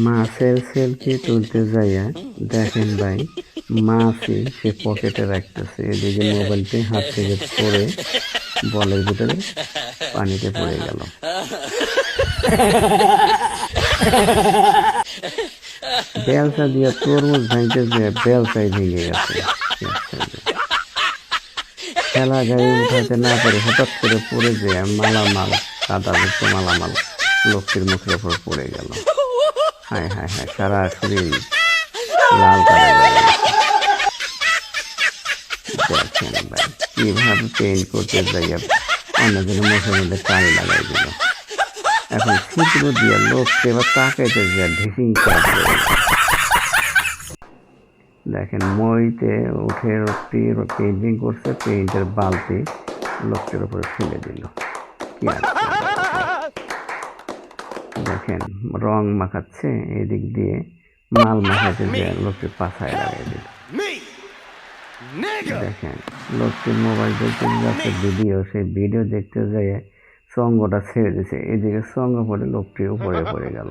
মাছের সেলফি তুলতে যাইয়া দেখেন ভাই মাছই সে পকেটে রাখতেছে, এদিকে মোবাইলটি হাত থেকে পড়ে বলের ভিতরে পানিতে পড়ে গেল। বেলচা দিয়া তরমুজ ভাঙতে যে বেলচাই ভেঙে গেছে। খেলা গায়ে উঠাতে না পারে হঠাৎ করে পড়ে যে মালামাল কাদাযুক্ত মালামাল লোকটির মুখের উপর পড়ে গেল। হায় হায় হায়, সারা শরীর লাল কাদা হয়ে গেছে। দেখেন ভাই কিভাবে পেইন্ট করতে যাইয়া অন্যজনের মুখের মধ্যে কালি লাগাই দিল। এখন ছিদ্র দিয়া লোককে এবার তাকাইতে যা ঢিসিং করে দিল। দেখেন মইতে উঠে পেইন্টিং করছে, পেইন্টের বালতি লোকটির উপরে ফেলে দিল। কি আর দেখেন রং মাখাচ্ছে, এদিক দিয়ে মাল মাখাতে যে লোকটি পাছায় লাগাই দিল। দেখেন লোকটির মোবাইল দেখতে যাচ্ছে ভিডিও, সেই ভিডিও দেখতে যেয়ে সঙ্গটা ছেড়ে দিছে, এদিকে সঙ্গ পড়ে লোকটি উপরে পড়ে গেল।